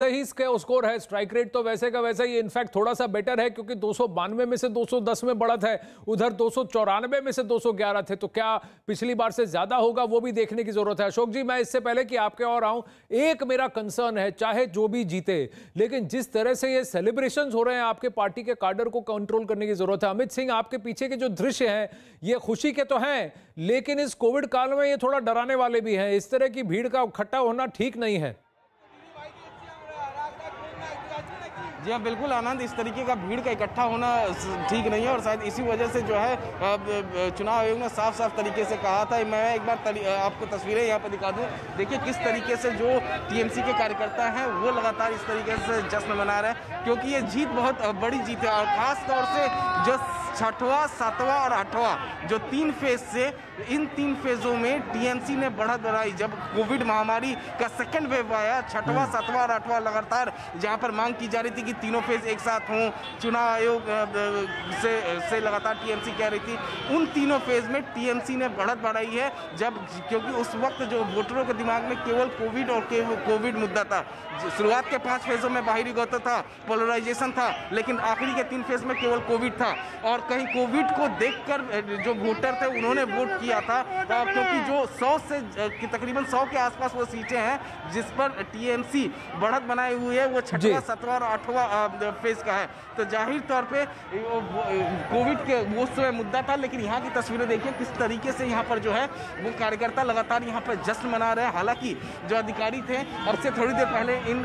ही score है, strike rate तो वैसे का वैसा ही, इनफैक्ट थोड़ा सा बेटर है क्योंकि 292 में से 210 में बढ़त है, उधर 294 में से 211 थे, तो क्या पिछली बार से ज्यादा होगा वो भी देखने की जरूरत है। अशोक जी, मैं इससे पहले कि आपके और आऊं, एक मेरा कंसर्न है, चाहे जो भी जीते, लेकिन जिस तरह से ये सेलिब्रेशंस हो रहे हैं, आपके पार्टी के कार्डर को कंट्रोल करने की जरूरत है। अमित सिंह, आपके पीछे के जो दृश्य हैं ये खुशी के तो हैं, लेकिन इस कोविड काल में ये थोड़ा डराने वाले भी हैं। इस तरह की भीड़ का इकट्ठा होना ठीक नहीं है। जी हाँ, बिल्कुल आनंद, इस तरीके का भीड़ का इकट्ठा होना ठीक नहीं है और शायद इसी वजह से जो है चुनाव आयोग ने साफ साफ तरीके से कहा था। मैं एक बार आपको तस्वीरें यहाँ पर दिखा दूँ। देखिए किस तरीके से जो टीएमसी के कार्यकर्ता हैं वो लगातार इस तरीके से जश्न मना रहे हैं, क्योंकि ये जीत बहुत बड़ी जीत है। और खास तौर से जो 6वां, 7वां और 8वां जो 3 फेज से, इन 3 फेजों में टीएमसी ने बढ़त बढ़ाई। जब कोविड महामारी का सेकेंड वेव आया, 6वां, 7वां और 8वां लगातार जहां पर मांग की जा रही थी कि तीनों फेज एक साथ हों, चुनाव आयोग से लगातार टीएमसी कह रही थी, उन तीनों फेज में टीएमसी ने बढ़त बढ़ाई है। जब क्योंकि उस वक्त जो वोटरों के दिमाग में केवल कोविड और कोविड मुद्दा था। शुरुआत के 5 फेजों में बाहरी गौत था, पोलराइजेशन था, लेकिन आखिरी के 3 फेज में केवल कोविड था। और कहीं कोविड को देखकर जो वोटर थे उन्होंने वोट किया था, क्योंकि जो 100 से तकरीबन 100 के आसपास वो सीटें हैं जिस पर टीएमसी बढ़त बनाई हुई है, वो 6वां, 7वां और 8वां फेज का है। तो जाहिर तौर पे कोविड के वो समय मुद्दा था, लेकिन यहाँ की तस्वीरें देखिए किस तरीके से यहाँ पर जो है वो कार्यकर्ता लगातार यहाँ पर जश्न मना रहे हैं। हालांकि जो अधिकारी थे, अब से थोड़ी देर पहले इन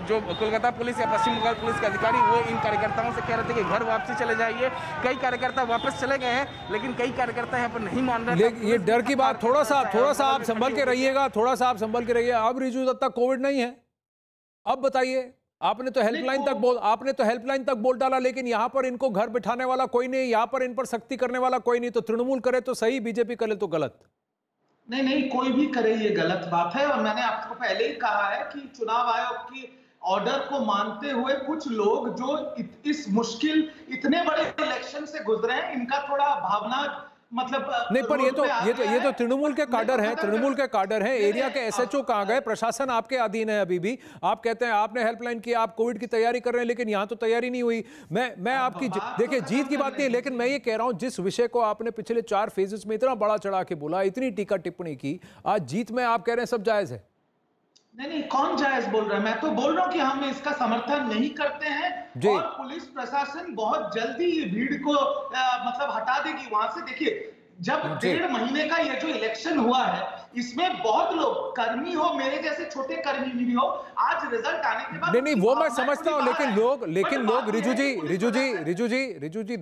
जो कोलकाता पुलिस या पश्चिम बंगाल पुलिस के अधिकारी, वो इन कार्यकर्ताओं से कह रहे थे कि घर वापसी चले जाइए। कई कार्यकर्ता वापस चले गए हैं, लेकिन कई कार्यकर्ता यहाँ पर नहीं मान रहे। ये डर की बात, थोड़ा सा आप संभल के रहिएगा, थोड़ा सा आप संभल के रहिए। अब रिजू दत्ता कोविड नहीं है, अब बताइए। आपने तो हेल्पलाइन तक बोल डाला, लेकिन यहां पर इनको घर बिठाने वाला कोई नहीं, यहां पर इन पर सख्ती करने वाला कोई नहीं। तो तृणमूल करे तो सही, बीजेपी करे तो गलत। नहीं, कोई भी करे ये गलत बात है। और मैंने आपको पहले ही कहा है कि चुनाव आयोग की ऑर्डर को मानते हुए कुछ लोग जो इस मुश्किल इतने बड़े इलेक्शन से गुजरे हैं, इनका थोड़ा भावना मतलब नहीं, पर ये तो तृणमूल के काडर हैं, एरिया के एसएचओ कहां गए? प्रशासन आपके अधीन है अभी भी। आप कहते हैं आपने हेल्पलाइन की, आप कोविड की तैयारी कर रहे हैं, लेकिन यहां तो तैयारी नहीं हुई। मैं आपकी देखिए जीत की बात नहीं है, लेकिन मैं ये कह रहा हूं जिस विषय को आपने पिछले 4 फेजेस में इतना बड़ा चढ़ा के बोला, इतनी टीका टिप्पणी की, आज जीत में आप कह रहे हैं सब जायज है। नहीं, कौन जायज बोल रहा है? मैं तो बोल रहा हूं कि हम इसका समर्थन नहीं करते हैं और पुलिस प्रशासन बहुत जल्दी ये भीड़ को मतलब हटा देगी वहां से। देखिए, जब 1.5 महीने का ये जो इलेक्शन हुआ है, इसमें बहुत लोग, कर्मी हो, मेरे जैसे छोटे कर्मी भी हो, आज रिजल्ट आने के बाद नहीं वो मैं समझता हूं, लेकिन लोग रिजू जी